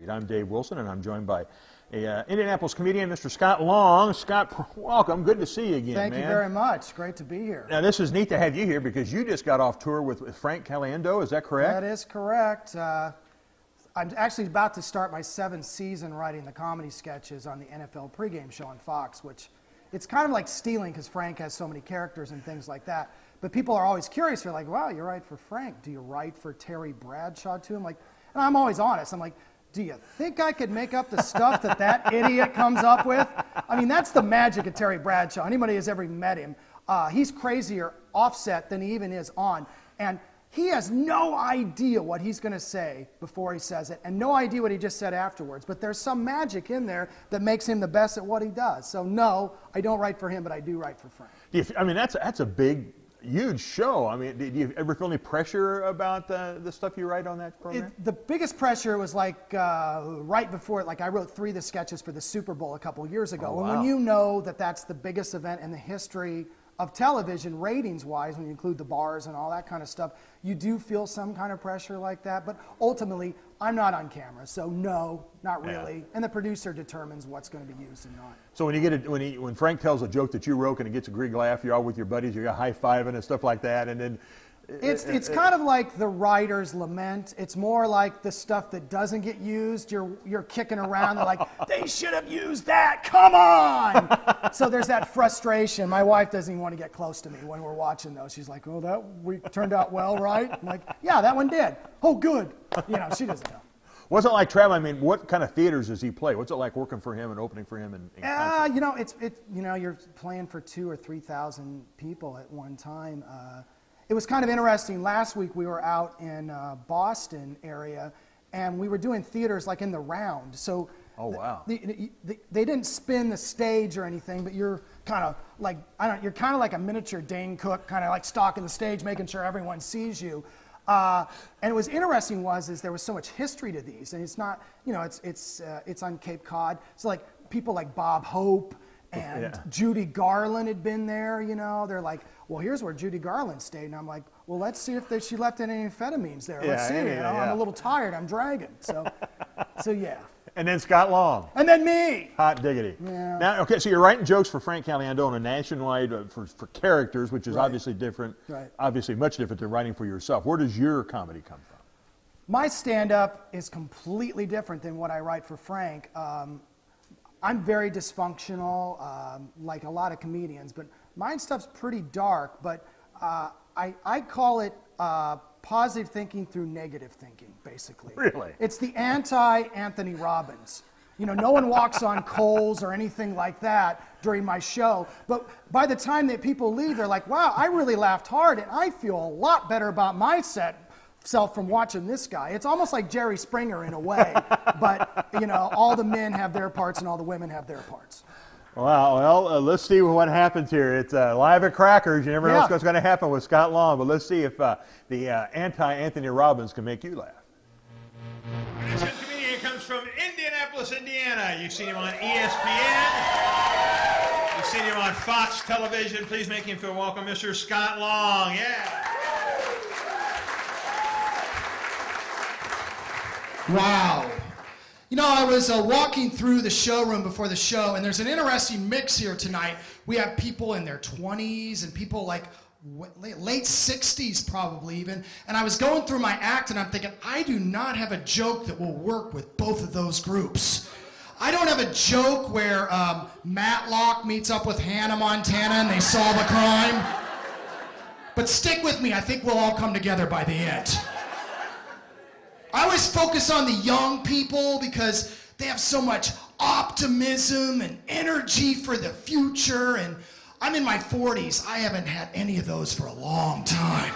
I'm Dave Wilson, and I'm joined by Indianapolis comedian, Mr. Scott Long. Scott, welcome. Good to see you again, Thank you very much. Great to be here. Now, this is neat to have you here because you just got off tour with Frank Caliendo. Is that correct? That is correct. I'm actually about to start my 7th season writing the comedy sketches on the NFL pregame show on Fox, which it's kind of like stealing because Frank has so many characters and things like that. But people are always curious. They're like, wow, you write for Frank. Do you write for Terry Bradshaw too? I'm like, and I'm always honest. I'm like, do you think I could make up the stuff that idiot comes up with? I mean, that's the magic of Terry Bradshaw. Anybody who's ever met him, he's crazier offset than he even is on. And he has no idea what he's going to say before he says it, and no idea what he just said afterwards. But there's some magic in there that makes him the best at what he does. So no, I don't write for him, but I do write for Frank. I mean, that's a big, huge show. I mean, do you ever feel any pressure about the stuff you write on that program? The biggest pressure was like right before, like I wrote 3 of the sketches for the Super Bowl a couple years ago. Oh, wow. And when you know that that's the biggest event in the history of television, ratings-wise, when you include the bars and all that kind of stuff, you do feel some kind of pressure like that. But ultimately, I'm not on camera, so no, not really. Yeah. And the producer determines what's going to be used and not. So when you get when Frank tells a joke that you wrote and it gets a great laugh, you're all with your buddies, you're high-fiving and stuff like that, and then it's kind of like the writer's lament. It's more like the stuff that doesn't get used. You're kicking around. They're like, they should have used that. Come on! So there's that frustration. My wife doesn't even want to get close to me when we're watching those. She's like, oh, that week turned out well, right? I'm like, yeah, that one did. Oh, good. You know, she doesn't know. What's it like traveling? I mean, what kind of theaters does he play? What's it like working for him and opening for him? You know, you're playing for 2,000 or 3,000 people at one time. It was kind of interesting. Last week we were out in Boston area, and we were doing theaters like in the round. So, oh wow, they didn't spin the stage or anything, but you're kind of like you're kind of like a miniature Dane Cook, kind of like stalking the stage, making sure everyone sees you. And it was interesting is there was so much history to these, and it's not, you know, it's on Cape Cod. So like people like Bob Hope and Judy Garland had been there, you know. They're like, well, here's where Judy Garland stayed. And I'm like, well, let's see if she left any amphetamines there. Let's see. I'm a little tired. I'm dragging. So yeah. And then Scott Long. And then me. Hot diggity. Yeah. Now, okay, so you're writing jokes for Frank Caliendo on a nationwide, for characters, which is obviously different, obviously much different than writing for yourself. Where does your comedy come from? My stand-up is completely different than what I write for Frank. I'm very dysfunctional, like a lot of comedians, but my stuff's pretty dark, but I call it positive thinking through negative thinking, basically. Really? It's the anti-Anthony Robbins. You know, no one walks on coals or anything like that during my show, but by the time that people leave, they're like, wow, I really laughed hard, and I feel a lot better about my self from watching this guy. It's almost like Jerry Springer in a way, but you know, all the men have their parts and all the women have their parts. Wow, well, let's see what happens here. It's live at Crackers. You never know what's going to happen with Scott Long, but let's see if the anti-Anthony Robbins can make you laugh. Our next comedian comes from Indianapolis, Indiana. You've seen him on ESPN. You've seen him on Fox Television. Please make him feel welcome, Mr. Scott Long. Yeah. Wow. You know, I was walking through the showroom before the show, and there's an interesting mix here tonight. We have people in their 20s and people like late 60s probably even. And I was going through my act, and I'm thinking, I do not have a joke that will work with both of those groups. I don't have a joke where Matlock meets up with Hannah Montana and they solve a crime. But stick with me. I think we'll all come together by the end. I always focus on the young people because they have so much optimism and energy for the future, and I'm in my 40s. I haven't had any of those for a long time.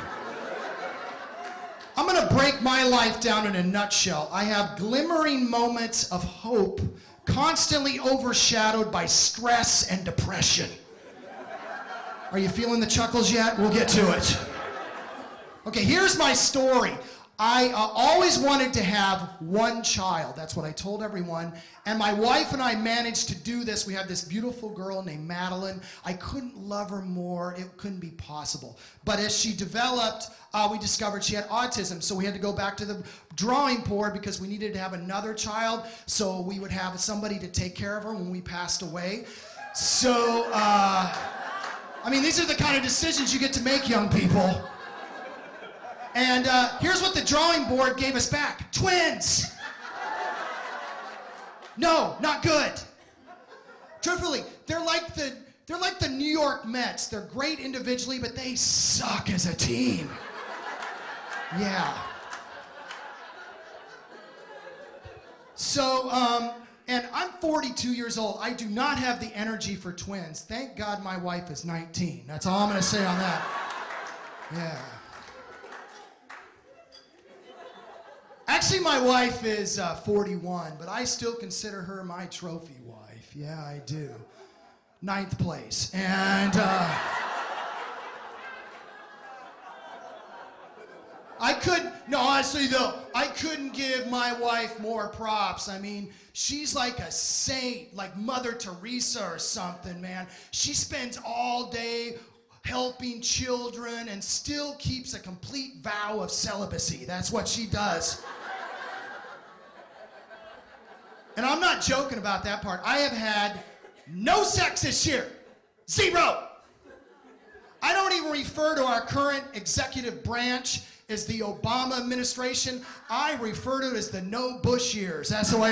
I'm gonna break my life down in a nutshell. I have glimmering moments of hope, constantly overshadowed by stress and depression. Are you feeling the chuckles yet? We'll get to it. Okay, here's my story. I always wanted to have one child. That's what I told everyone. And my wife and I managed to do this. We have this beautiful girl named Madeline. I couldn't love her more. It couldn't be possible. But as she developed, we discovered she had autism. So we had to go back to the drawing board because we needed to have another child so we would have somebody to take care of her when we passed away. So, I mean, these are the kind of decisions you get to make, young people. And here's what the drawing board gave us back. Twins. No, not good. Truthfully, they're like the New York Mets. They're great individually, but they suck as a team. Yeah. So, and I'm 42 years old. I do not have the energy for twins. Thank God my wife is 19. That's all I'm going to say on that. Yeah. Actually, my wife is 41, but I still consider her my trophy wife. Yeah, I do. 9th place. And honestly though, I couldn't give my wife more props. I mean, she's like a saint, like Mother Teresa or something, man. She spends all day helping children and still keeps a complete vow of celibacy. That's what she does. And I'm not joking about that part. I have had no sex this year. 0. I don't even refer to our current executive branch as the Obama administration. I refer to it as the no Bush years. That's the way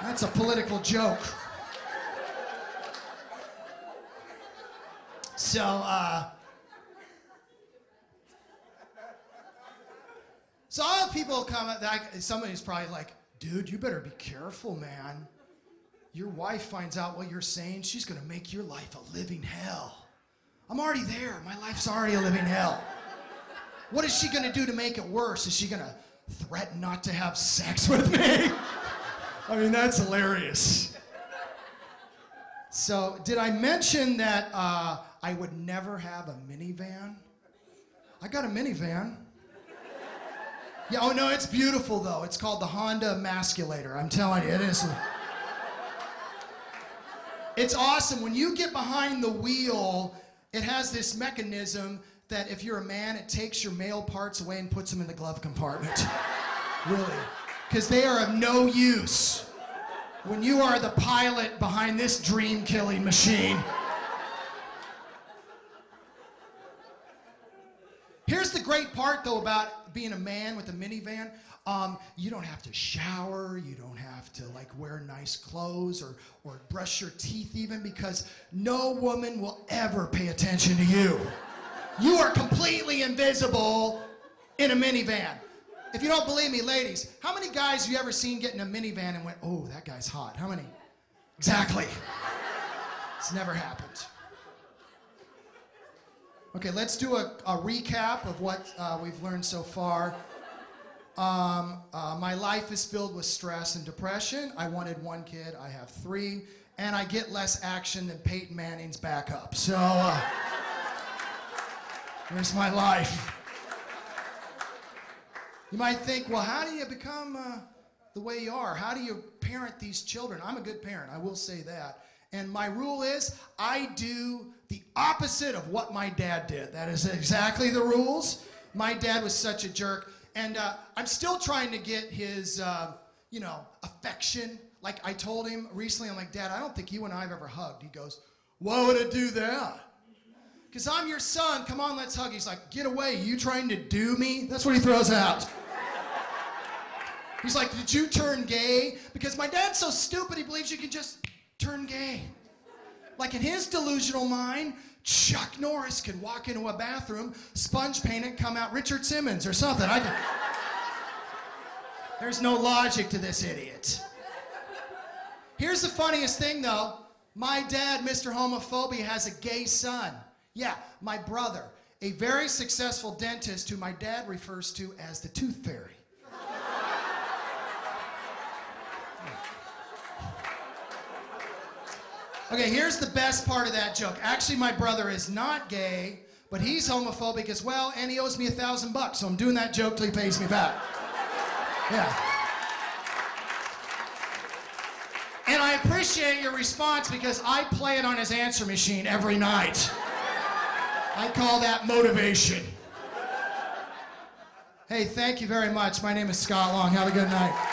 that's a political joke. So, all the people come, somebody's probably like, dude, you better be careful, man. Your wife finds out what you're saying, she's gonna make your life a living hell. I'm already there, my life's already a living hell. What is she gonna do to make it worse? Is she gonna threaten not to have sex with me? I mean, that's hilarious. So, did I mention that I would never have a minivan? I got a minivan. Yeah, oh no, it's beautiful though. It's called the Honda Emasculator. I'm telling you, it is. It's awesome. When you get behind the wheel, it has this mechanism that if you're a man, it takes your male parts away and puts them in the glove compartment. Really. Because they are of no use when you are the pilot behind this dream-killing machine. Here's the great part, though, about being a man with a minivan. You don't have to shower. You don't have to, like, wear nice clothes or brush your teeth even, because no woman will ever pay attention to you. You are completely invisible in a minivan. If you don't believe me, ladies, how many guys have you ever seen get in a minivan and went, oh, that guy's hot? How many? Exactly. It's never happened. Okay, let's do a recap of what we've learned so far. My life is filled with stress and depression. I wanted 1 kid, I have 3, and I get less action than Peyton Manning's backup. So, there's my life. You might think, well, how do you become the way you are? How do you parent these children? I'm a good parent, I will say that. And my rule is, I do the opposite of what my dad did. That is exactly the rules. My dad was such a jerk. And I'm still trying to get his, affection. Like I told him recently, I'm like, Dad, I don't think you and I have ever hugged. He goes, why would I do that? Because I'm your son. Come on, let's hug. He's like, get away. You trying to do me? That's what he throws out. He's like, did you turn gay? Because my dad's so stupid, he believes you can just turn gay. Like in his delusional mind, Chuck Norris could walk into a bathroom, sponge paint it, come out Richard Simmons or something. There's no logic to this idiot. Here's the funniest thing though. My dad, Mr. Homophobia, has a gay son. Yeah, my brother, a very successful dentist who my dad refers to as the Tooth Fairy. Okay, here's the best part of that joke. Actually, my brother is not gay, But he's homophobic as well, and he owes me $1,000, so I'm doing that joke till he pays me back. Yeah. And I appreciate your response because I play it on his answer machine every night. I call that motivation. Hey, thank you very much. My name is Scott Long. Have a good night.